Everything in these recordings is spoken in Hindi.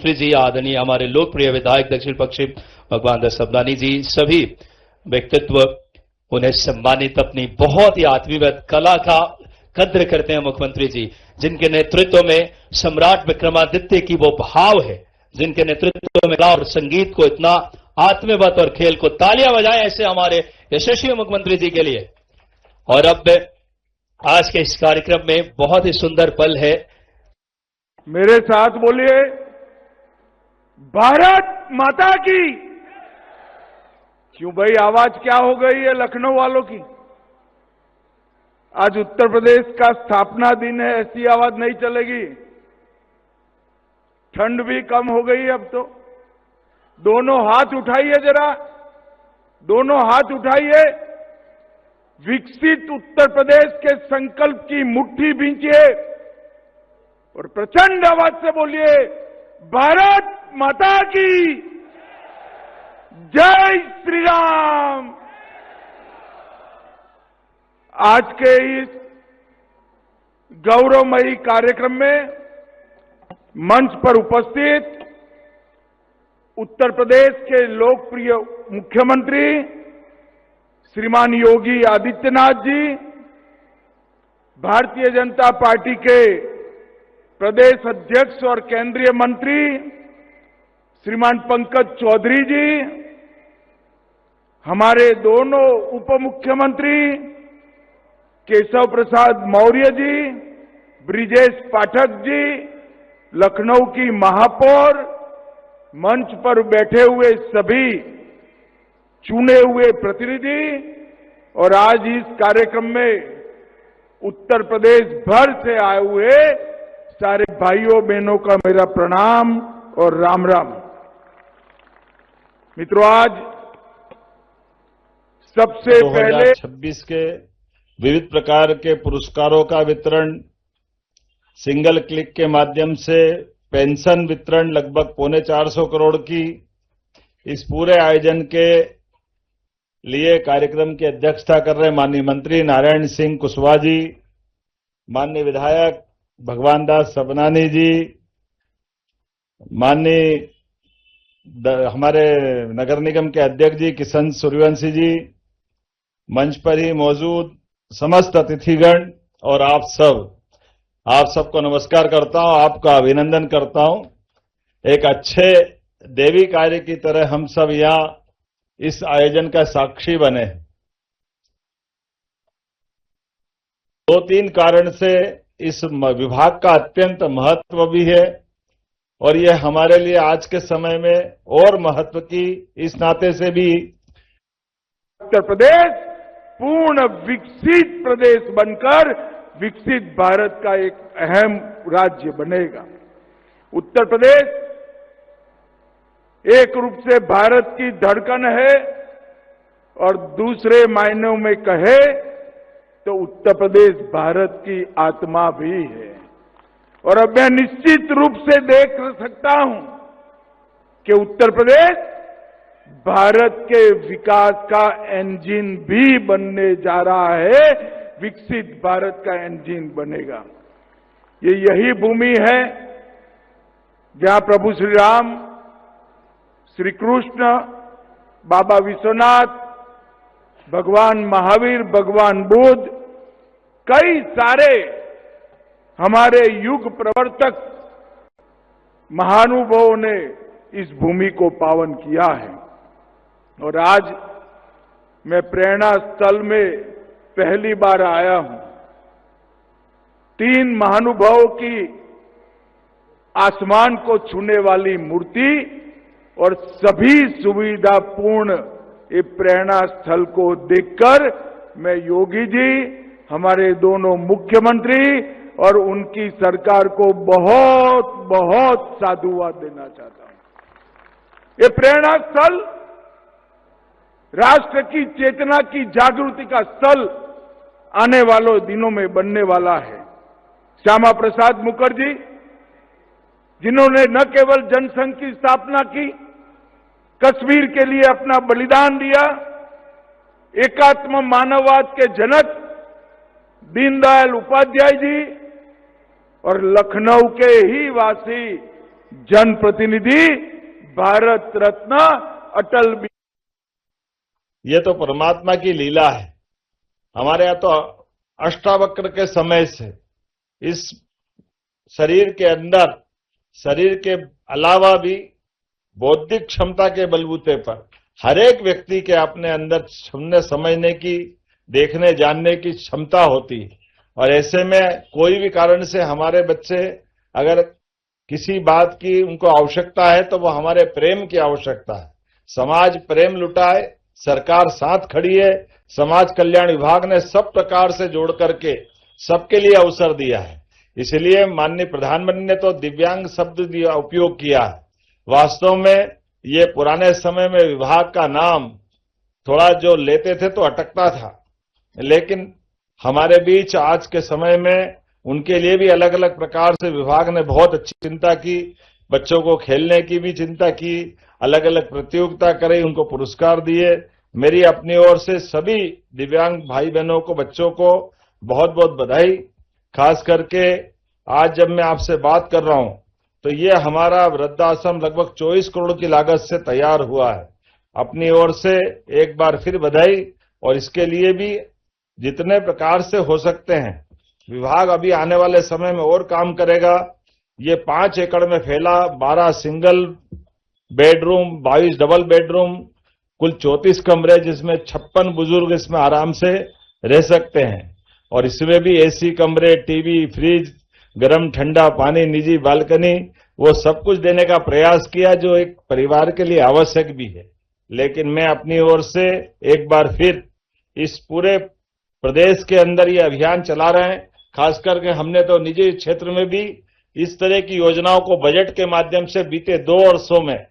मंत्री जी, आदरणीय हमारे लोकप्रिय विधायक दक्षिण पश्चिम भगवान दास सबनानी जी, सभी व्यक्तित्व उन्हें सम्मानित अपनी बहुत ही आत्मीयत कला का कद्र करते हैं मुख्यमंत्री जी, जिनके नेतृत्व में सम्राट विक्रमादित्य की वो भाव है, जिनके नेतृत्व में कला और संगीत को इतना आत्मीयत और खेल को तालियां बजाएं ऐसे हमारे यशस्वी मुख्यमंत्री जी के लिए। और अब आज के इस कार्यक्रम में बहुत ही सुंदर पल है। मेरे साथ बोलिए, भारत माता की। क्यों भाई, आवाज क्या हो गई है लखनऊ वालों की? आज उत्तर प्रदेश का स्थापना दिन है, ऐसी आवाज नहीं चलेगी। ठंड भी कम हो गई अब तो। दोनों हाथ उठाइए जरा, दोनों हाथ उठाइए। विकसित उत्तर प्रदेश के संकल्प की मुट्ठी भींचिए और प्रचंड आवाज से बोलिए, भारत माता की जय श्री राम। आज के इस गौरवमयी कार्यक्रम में मंच पर उपस्थित उत्तर प्रदेश के लोकप्रिय मुख्यमंत्री श्रीमान योगी आदित्यनाथ जी, भारतीय जनता पार्टी के प्रदेश अध्यक्ष और केंद्रीय मंत्री श्रीमान पंकज चौधरी जी, हमारे दोनों उप मुख्यमंत्री केशव प्रसाद मौर्य जी, ब्रिजेश पाठक जी, लखनऊ की महापौर, मंच पर बैठे हुए सभी चुने हुए प्रतिनिधि और आज इस कार्यक्रम में उत्तर प्रदेश भर से आए हुए सारे भाइयों बहनों का मेरा प्रणाम और राम राम। मित्रों, आज सबसे पहले 2026 के विविध प्रकार के पुरस्कारों का वितरण, सिंगल क्लिक के माध्यम से पेंशन वितरण लगभग 450 करोड़ की, इस पूरे आयोजन के लिए कार्यक्रम की अध्यक्षता कर रहे माननीय मंत्री नारायण सिंह कुशवाहा जी, माननीय विधायक भगवान दास सबनानी जी, माननीय हमारे नगर निगम के अध्यक्ष जी किशन सूर्यवंशी जी, मंच पर ही मौजूद समस्त अतिथिगण और आप सबको नमस्कार करता हूं, आपका अभिनंदन करता हूं। एक अच्छे देवी कार्य की तरह हम सब यहां इस आयोजन का साक्षी बने। 2-3 कारण से इस विभाग का अत्यंत महत्व भी है और यह हमारे लिए आज के समय में और महत्व की इस नाते से भी उत्तर प्रदेश पूर्ण विकसित प्रदेश बनकर विकसित भारत का एक अहम राज्य बनेगा। उत्तर प्रदेश एक रूप से भारत की धड़कन है और दूसरे मायनों में कहे तो उत्तर प्रदेश भारत की आत्मा भी है। और अब मैं निश्चित रूप से देख सकता हूं कि उत्तर प्रदेश भारत के विकास का इंजन भी बनने जा रहा है, विकसित भारत का इंजन बनेगा। ये यही भूमि है जहां प्रभु श्री राम, श्री कृष्ण, बाबा विश्वनाथ, भगवान महावीर, भगवान बुद्ध, कई सारे हमारे युग प्रवर्तक महानुभावों ने इस भूमि को पावन किया है। और आज मैं प्रेरणा स्थल में पहली बार आया हूं। 3 महानुभावों की आसमान को छूने वाली मूर्ति और सभी सुविधापूर्ण ये प्रेरणा स्थल को देखकर मैं योगी जी, हमारे दोनों मुख्यमंत्री और उनकी सरकार को बहुत बहुत साधुवाद देना चाहता हूं। ये प्रेरणा स्थल राष्ट्र की चेतना की जागृति का स्थल आने वालों दिनों में बनने वाला है। श्यामा प्रसाद मुखर्जी, जिन्होंने न केवल जनसंघ की स्थापना की, कश्मीर के लिए अपना बलिदान दिया, एकात्म मानववाद के जनक दीनदयाल उपाध्याय जी और लखनऊ के ही वासी जनप्रतिनिधि भारत रत्न अटल बिहारी। ये तो परमात्मा की लीला है। हमारे यहाँ तो अष्टावक्र के समय से इस शरीर के अंदर, शरीर के अलावा भी बौद्धिक क्षमता के बलबूते पर हर एक व्यक्ति के अपने अंदर सुनने समझने की, देखने जानने की क्षमता होती है। और ऐसे में कोई भी कारण से हमारे बच्चे अगर किसी बात की उनको आवश्यकता है तो वो हमारे प्रेम की आवश्यकता है। समाज प्रेम लुटाए, सरकार साथ खड़ी है। समाज कल्याण विभाग ने सब प्रकार से जोड़ करके सबके लिए अवसर दिया है। इसलिए माननीय प्रधानमंत्री ने तो दिव्यांग शब्द उपयोग किया है। वास्तव में ये पुराने समय में विभाग का नाम थोड़ा जो लेते थे तो अटकता था, लेकिन हमारे बीच आज के समय में उनके लिए भी अलग अलग प्रकार से विभाग ने बहुत अच्छी चिंता की। बच्चों को खेलने की भी चिंता की, अलग अलग प्रतियोगिता करे, उनको पुरस्कार दिए। मेरी अपनी ओर से सभी दिव्यांग भाई बहनों को, बच्चों को बहुत बहुत बधाई। खास करके आज जब मैं आपसे बात कर रहा हूं तो ये हमारा वृद्धाश्रम लगभग 24 करोड़ की लागत से तैयार हुआ है। अपनी ओर से एक बार फिर बधाई। और इसके लिए भी जितने प्रकार से हो सकते हैं विभाग अभी आने वाले समय में और काम करेगा। ये 5 एकड़ में फैला 12 सिंगल बेडरूम, 22 डबल बेडरूम, कुल 34 कमरे, जिसमें 56 बुजुर्ग इसमें आराम से रह सकते हैं। और इसमें भी एसी कमरे, टीवी, फ्रिज, गर्म ठंडा पानी, निजी बालकनी, वो सब कुछ देने का प्रयास किया जो एक परिवार के लिए आवश्यक भी है। लेकिन मैं अपनी ओर से एक बार फिर इस पूरे प्रदेश के अंदर ये अभियान चला रहे हैं। खास करके हमने तो निजी क्षेत्र में भी इस तरह की योजनाओं को बजट के माध्यम से बीते 2 वर्षों में,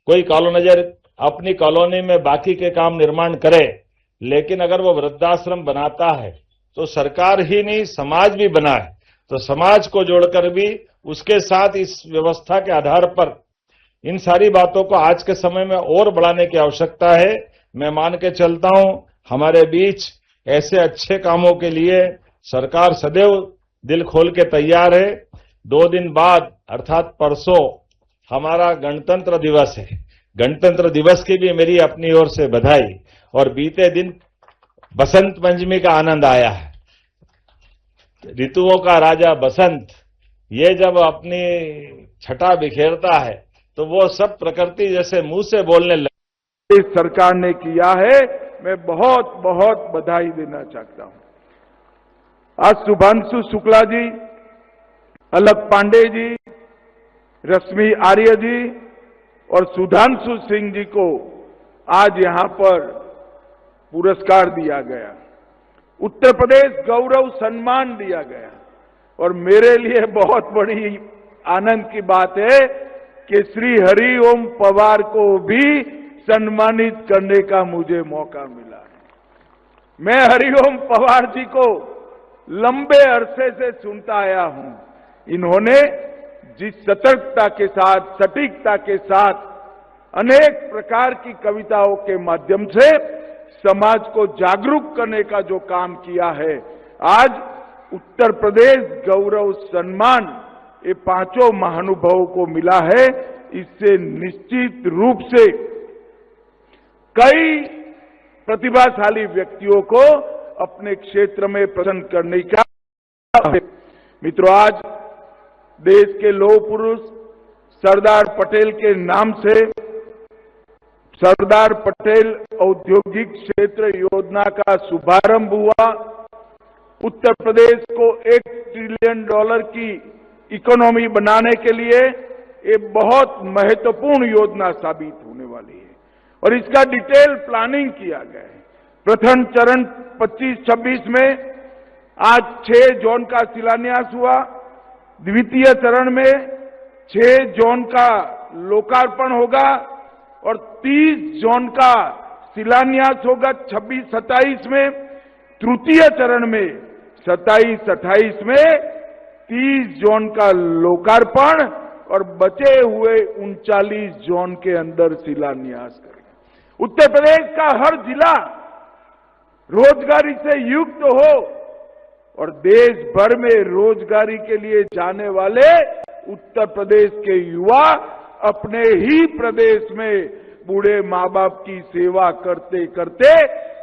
कोई कॉलोनाइजर अपनी कॉलोनी में बाकी के काम निर्माण करे, लेकिन अगर वो वृद्धाश्रम बनाता है तो सरकार ही नहीं समाज भी बनाए, तो समाज को जोड़कर भी उसके साथ इस व्यवस्था के आधार पर इन सारी बातों को आज के समय में और बढ़ाने की आवश्यकता है। मैं मान के चलता हूं हमारे बीच ऐसे अच्छे कामों के लिए सरकार सदैव दिल खोल के तैयार है। 2 दिन बाद अर्थात परसों हमारा गणतंत्र दिवस है। गणतंत्र दिवस की भी मेरी अपनी ओर से बधाई। और बीते दिन बसंत पंचमी का आनंद आया है। ऋतुओं का राजा बसंत, ये जब अपनी छटा बिखेरता है तो वो सब प्रकृति जैसे मुंह से बोलने लगती। इस सरकार ने किया है, मैं बहुत बहुत बधाई देना चाहता हूं। आज शुभांशु शुक्ला जी, अलक पांडे जी, रश्मि आर्य जी और सुधांशु सिंह जी को आज यहां पर पुरस्कार दिया गया, उत्तर प्रदेश गौरव सम्मान दिया गया। और मेरे लिए बहुत बड़ी आनंद की बात है कि श्री हरिओम पवार को भी सम्मानित करने का मुझे मौका मिला है। मैं हरिओम पवार जी को लंबे अरसे से सुनता आया हूं। इन्होंने जिस सतर्कता के साथ, सटीकता के साथ अनेक प्रकार की कविताओं के माध्यम से समाज को जागरूक करने का जो काम किया है, आज उत्तर प्रदेश गौरव सम्मान ये 5 महानुभावों को मिला है। इससे निश्चित रूप से कई प्रतिभाशाली व्यक्तियों को अपने क्षेत्र में प्रसन्न करने का। मित्रों, आज देश के लौह पुरुष सरदार पटेल के नाम से सरदार पटेल औद्योगिक क्षेत्र योजना का शुभारंभ हुआ। उत्तर प्रदेश को $1 ट्रिलियन की इकोनॉमी बनाने के लिए ये बहुत महत्वपूर्ण योजना साबित होने वाली है और इसका डिटेल प्लानिंग किया गया है। प्रथम चरण 25-26 में आज 6 जोन का शिलान्यास हुआ। द्वितीय चरण में 6 जोन का लोकार्पण होगा और 30 जोन का शिलान्यास होगा 26-27 में। तृतीय चरण में 27-28 में 30 जोन का लोकार्पण और बचे हुए 39 जोन के अंदर शिलान्यास करेगा। उत्तर प्रदेश का हर जिला रोजगारी से युक्त हो और देश भर में रोजगारी के लिए जाने वाले उत्तर प्रदेश के युवा अपने ही प्रदेश में बूढ़े माँ बाप की सेवा करते करते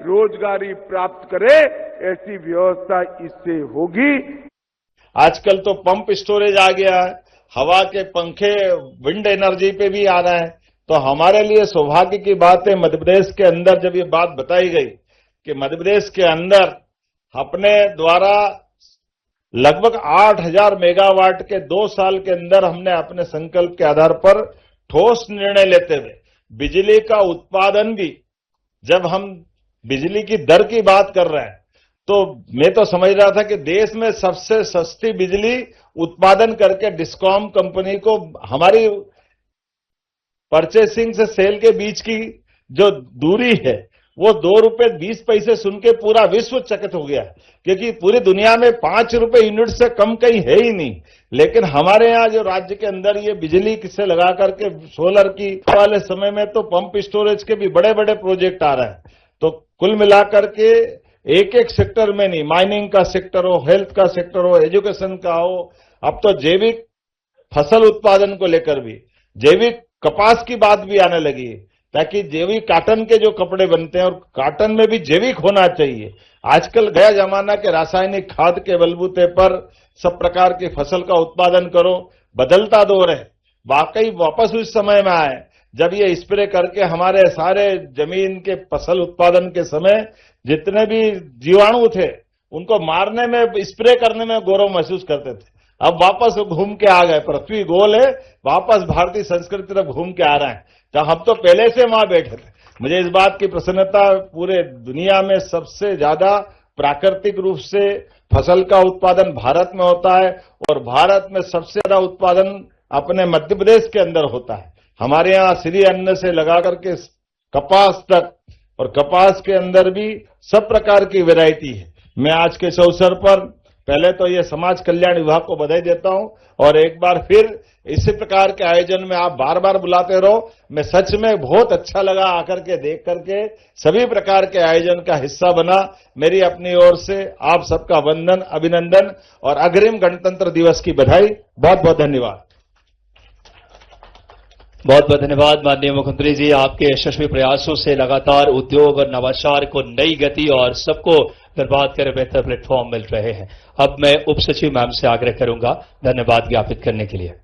रोजगारी प्राप्त करे, ऐसी व्यवस्था इससे होगी। आजकल तो पंप स्टोरेज आ गया है, हवा के पंखे विंड एनर्जी पे भी आ रहा है। तो हमारे लिए सौभाग्य की बात है, मध्य प्रदेश के अंदर जब ये बात बताई गई कि मध्य प्रदेश के अंदर अपने द्वारा लगभग 8,000 मेगावाट के 2 साल के अंदर हमने अपने संकल्प के आधार पर ठोस निर्णय लेते हुए बिजली का उत्पादन भी, जब हम बिजली की दर की बात कर रहे हैं तो मैं तो समझ रहा था कि देश में सबसे सस्ती बिजली उत्पादन करके डिस्कॉम कंपनी को हमारी परचेसिंग से सेल के बीच की जो दूरी है वो 2 रुपए 20 पैसे सुन के पूरा विश्व चकित हो गया, क्योंकि पूरी दुनिया में 5 रुपए यूनिट से कम कहीं है ही नहीं। लेकिन हमारे यहाँ जो राज्य के अंदर ये बिजली से लगा करके सोलर की वाले समय में तो पंप स्टोरेज के भी बड़े बड़े प्रोजेक्ट आ रहे हैं। तो कुल मिलाकर के एक एक सेक्टर में नहीं, माइनिंग का सेक्टर हो, हेल्थ का सेक्टर हो, एजुकेशन का हो, अब तो जैविक फसल उत्पादन को लेकर भी जैविक कपास की बात भी आने लगी है, ताकि जैविक काटन के जो कपड़े बनते हैं और काटन में भी जैविक होना चाहिए। आजकल गया जमाना के रासायनिक खाद के बलबूते पर सब प्रकार की फसल का उत्पादन करो, बदलता दौर है। वाकई वापस उस समय में आए जब ये स्प्रे करके हमारे सारे जमीन के फसल उत्पादन के समय जितने भी जीवाणु थे उनको मारने में, स्प्रे करने में गौरव महसूस करते थे। अब वापस घूम के आ गए, पृथ्वी गोल है, वापस भारतीय संस्कृति तरफ घूम के आ रहे हैं, तो हम तो पहले से वहां बैठे थे। मुझे इस बात की प्रसन्नता, पूरे दुनिया में सबसे ज्यादा प्राकृतिक रूप से फसल का उत्पादन भारत में होता है और भारत में सबसे ज्यादा उत्पादन अपने मध्य प्रदेश के अंदर होता है। हमारे यहाँ श्री अन्न से लगा करके कपास तक, और कपास के अंदर भी सब प्रकार की वैरायटी है। मैं आज के इस अवसर पर पहले तो ये समाज कल्याण विभाग को बधाई देता हूं और एक बार फिर इसी प्रकार के आयोजन में आप बार बार बुलाते रहो। मैं सच में बहुत अच्छा लगा आकर के, देख करके सभी प्रकार के आयोजन का हिस्सा बना। मेरी अपनी ओर से आप सबका वंदन, अभिनंदन और अग्रिम गणतंत्र दिवस की बधाई। बहुत बहुत धन्यवाद। बहुत बहुत धन्यवाद माननीय मुख्यमंत्री जी। आपके यशस्वी प्रयासों से लगातार उद्योग और नवाचार को नई गति और सबको बर्बाद करे बेहतर प्लेटफॉर्म मिल रहे हैं। अब मैं उप सचिव मैम से आग्रह करूंगा धन्यवाद ज्ञापित करने के लिए।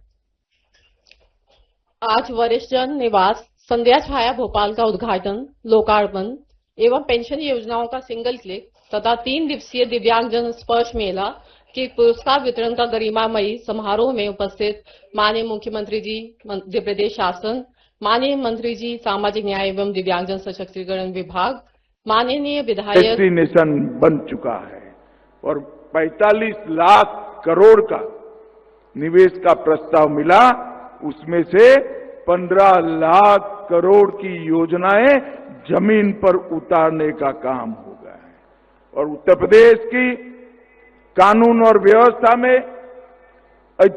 आज वरिष्ठ जन निवास संध्या छाया भोपाल का उद्घाटन, लोकार्पण एवं पेंशन योजनाओं का सिंगल क्लिक तथा 3 दिवसीय दिव्यांगजन स्पर्श मेला के पुरस्कार वितरण का गरिमामयी समारोह में उपस्थित माननीय मुख्यमंत्री जी मध्य प्रदेश शासन, माननीय मंत्री जी सामाजिक न्याय एवं दिव्यांगजन सशक्तिकरण विभाग, माननीय विधायक डेस्टिनेशन बन चुका है और 45 लाख करोड़ का निवेश का प्रस्ताव मिला। उसमें से 15 लाख करोड़ की योजनाएं जमीन पर उतारने का काम हो गया है और उत्तर प्रदेश की कानून और व्यवस्था में